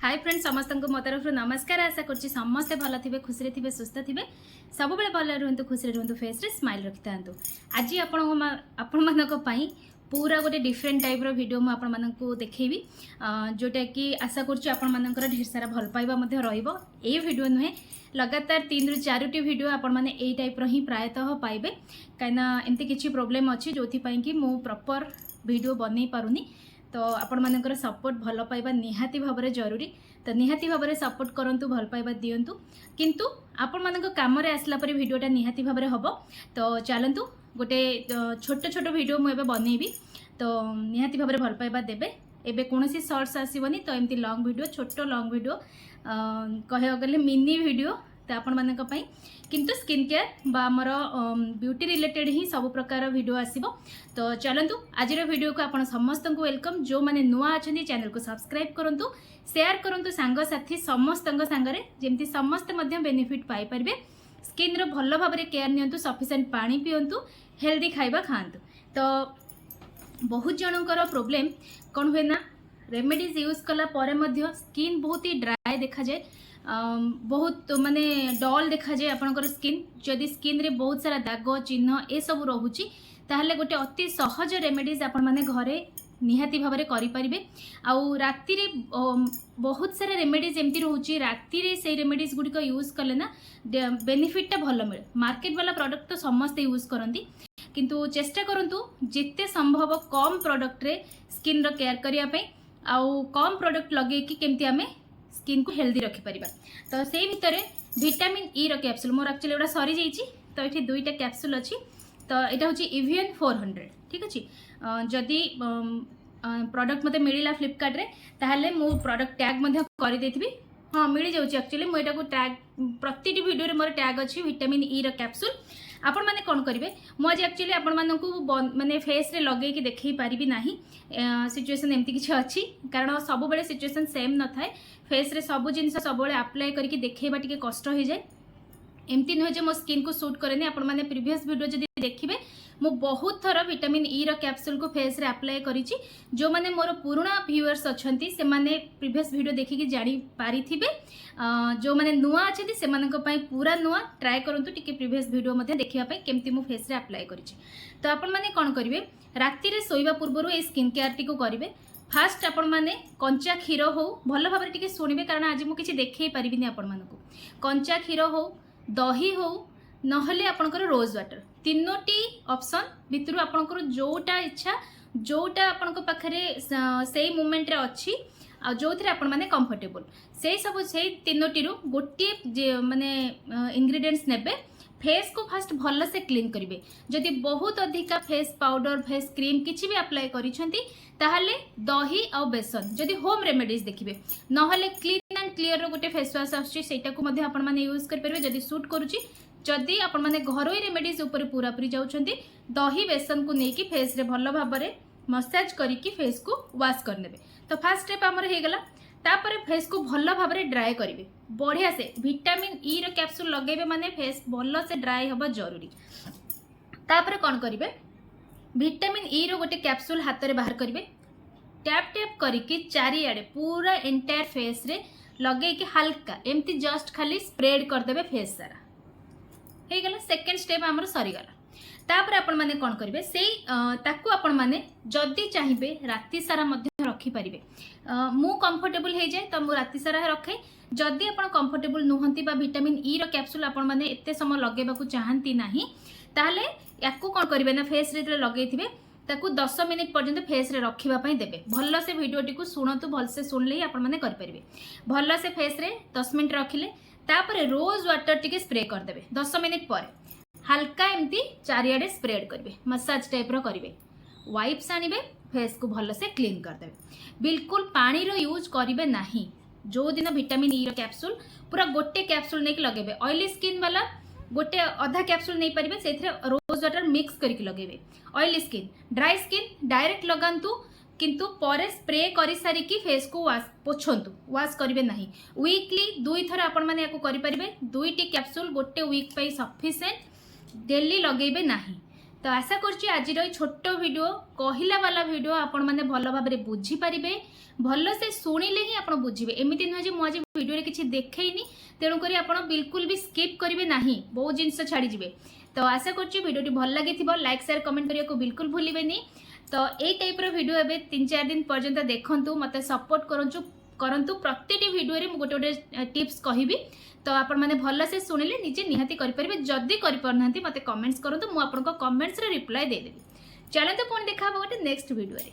Hi friends समस्त को मो तरफ नमस्कार। आशा कर समस्ते भल थे खुशी थे सुस्थ थे सब भल रुहतु खुशी रुहतु फेस रे स्माइल रखि था। आज आपण मानी पूरा गोटे डिफरेंट टाइप वीडियो मुझे आपण मानक देखी जोटा कि आशा कर ढेर सारा भल पाइबा रही वीडियो नुहे लगातार 3 ରୁ 4टी वीडियो आपण माने एई टाइप रो ही प्रायतः पाइबे कहीं एमती किसी प्रोब्लेम अच्छी जो कि मु प्रॉपर वीडियो बनै पारुनी। तो आपण मानकर सपोर्ट भल पाइबा निहाती भाव में जरूरी। तो निहाती भाव में सपोर्ट करंतु भल पाइबा दियंतु किंतु आपण मानक काम रे आसला परे वीडियोटा निहाती भाव में हबो। तो चलंतु गोटे छोट छोट वीडियो मु एबे बनैबी तो निहाती भाव में भल पाइबा देबे। एबे कोनोसी शॉर्ट्स आसीबनी तो एमती लॉन्ग वीडियो छोट लॉन्ग वीडियो कहे गले मिनी वीडियो तो आपण मानक पई किंतु स्किन केयर बा हमर ब्यूटी रिलेटेड ही सब प्रकार वीडियो आसीबो। तो चलंतु आज वीडियो को आपण समस्त को वेलकम। जो माने नुआ अछंती चैनल को सब्सक्राइब करंतु शेयर करंतु सांग साथी समस्त संगरे जेमती समस्त मध्य बेनिफिट पाई परबे। स्किन रो भलो भाबरे केयर नियंतु सफिशिएंट पानी पियंतु हेल्दी खाइबा खांतु। तो बहुत जनकर प्रोब्लेम कौन हुए ना रेमेडीज यूज कला परे मध्य स्किन बहुत ही ड्राई देखा जाए बहुत माने डल देखा जाए आपनकर स्किन जदि स्किन रे बहुत सारा दाग चिन्ह ए सब रहुची ताहले गोटे अति सहज रेमेडीज आपण माने घरे निहाती भाव में करें। आउ राति रे बहुत सारा रेमेडीज एमती रोचे राति रे से रेमेडीज गुड़िक यूज कले ना बेनिफिटा भल मिले। मार्केट वाला प्रोडक्ट तो समस्ते यूज करती किंतु चेष्टा करंतु जिते संभव कम प्रोडक्ट रे स्किन रो केयर करिया पे आउ कम प्रोडक्ट लगे कि केमती आमे स्किन को हेल्दी रखि परिबा। तो से भितर विटामिन ई रो कैप्सूल मोर एक्चुअली एटा सरी जाइछि तो एठी दुईटा कैप्सूल अछि। तो एटा होछि इवियन 400 ठीक अछि। जदि प्रोडक्ट मते मिलिला फ्लिपकार्ट रे ताहले मु प्रोडक्ट टैग मध्ये करि देथिबी। हाँ मिल जाउछि एक्चुअली मु एटा को टैग प्रतिटी वीडियो रे मोर टैग अछि विटामिन ई रो कैप्सूल। आपण माने कोन करिवे मु आज एक्चुअली आपण मानकू माने फेस रे लगे कि देखै पारिबी नाही सिचुएशन एमती किछ अछि कारण सब बेले सिचुएशन सेम न थाए। फेस रे सब जिनिस सब बेले अप्लाई करके देखैबा टिके कष्ट हो जाए। एमती नुहे जे मो स्किन को सूट करेनी। आपण माने प्रीवियस वीडियो जदि देखिबे मु बहुत थर विटामिन ई रो कैप्सूल को फेस रे अप्लाई करिछि। जो माने मोर पुराना व्यूअर्स अछंती से माने प्रीवियस वीडियो देखि कि जानि पारिथिबे। जो माने नुआ अछंती से मानक पई पूरा नुआ ट्राई करंतु टिके प्रीवियस वीडियो मध्ये देखिया पई केमती मु फेस रे अप्लाई करिछि। तो आपण माने कोन करिवे राति रे सोइबा पूर्वरु ए स्किन केयर टी को करिवे। फास्ट आपण माने कंचा क्षीर हो भल भाबरे टिके सुनिबे कारण आज मु किछि देखै परिबिनी आपण मानकू। कंचा क्षीर हो दही हो नहले आपनकर रोज वाटर तीनोटी ऑप्शन भितरु आपनकर जोटा इच्छा जोटा आपनक पाखरे सेई मोमेंट रे अछि आ जोथिरे आपण माने कंफर्टेबल से सब से तीनोटी रु गोटे माने इंग्रेडिएंट्स नेबे। फेस को फास्ट भल से क्लीन करिवे। जदि बहुत अधिका फेस पाउडर फेस क्रीम किछि भी अप्लाई करिसेंती ताहले दही आ बेसन जदि होम रेमेडीज देखिबे नहले क्लीन एंड क्लियर रो गोटे फेस वाश आछि सेटा को मध्ये आपण माने यूज कर परबे जदि सूट करूची। जदि आपण माने घरोई रेमेडीज ऊपर पूरा पूरी जाउछंती दही बेसन को नेकी फेस रे भल भाव में मसाज करिकी फेस को वाश करनेबे। तो फर्स्ट स्टेप हमर हे गेला। तापर फेस को भल भाव में ड्राई करिवे बढ़िया से विटामिन ई रो कैप्सूल लगेबे माने फेस भल से ड्राई हबा जरूरी। तापर कोन करिवे विटामिन ई रो गोटे कैप्सूल हाथ रे बाहर करिवे टैप टैप करिकी चारिआडे पूरा एंटायर फेस रे लगे कि हल्का एमती जस्ट खाली स्प्रेड कर देबे फेस सारा हे गेला। सेकंड स्टेप हमर सरी गला। तापर आपण माने कोन करिवे सेई ताकू आपण माने जदी चाहिबे राति सारा मध्ये रखी परिबे। मु कंफर्टेबल हे जाय त मु राति सारा रखे। जदी आपण कंफर्टेबल नुहंती बा विटामिन ई रो कैप्सूल आपण माने एते समय लगेबा को चाहंती नाही ताहले याकू कोन करिवे ना फेस रे लगेइथिबे ताकू 10 मिनिट पर्यंत फेस रे रखिबा पई देबे। भल से वीडियो टी को सुनतु भल से सुनले आपण माने कर परिबे। भल से फेस रे 10 मिनिट रखिले तापर रोज वाटर टिके स्प्रे कर देबे 10 मिनिट पर हल्का एमती चारिआडे स्प्रेड करिवे मसाज टाइप रो करिवे। वाइप्स आनिबे फेस को भल से क्लीन कर देबे। बिल्कुल पानी रो यूज करिवे नाही। जो दिन विटामिन ई रो कैप्सूल पूरा गोटे कैप्सूल नेक लगेबे। ऑयली स्किन वाला गोटे आधा कैप्सूल नहीं पारिबे सेथरे रोज वाटर मिक्स करके लगेबे। Oily skin dry skin direct लगांतु किंतु परे स्प्रे करि सारी की फेस को वाश पोछंतु वाश करिवे नाही। वीकली दुई थर आपण माने याको करि परिबे। दुईटी कैप्सूल गोटे वीक पई सफिशिएंट डेली लगेबे नाही। तो आशा करछि आज छोट वीडियो कहला वाला वीडियो आपण माने भल भाव में बुझी पारिबे भल से शुणिले ही आप बुझे एमती नुहे मुझे वीडियो किसी देखनी तेणुक आप बिल्कुल भी स्किप करेंगे ना बहुत जिनस छाड़ीजे। तो आशा करछि वीडियो भल लगी लाइक शेयर कमेंट करने को बिल्कुल भूलें। तो यही टाइप वीडियो एवं 3-4 दिन पर्यंत देखूँ मत सपोर्ट करंतु प्रत्येक वीडियो रे गोटे गोटे टिप्स कहबी। तो आपण मैंने भल से शुणिले निजे निहाती करेंगे जदि करना मत कमेंट्स करूँ मुझे कमेंट्स रिप्लाई देदेवी। चलते पुणी देखा गोटे नेक्स्ट वीडियो रे।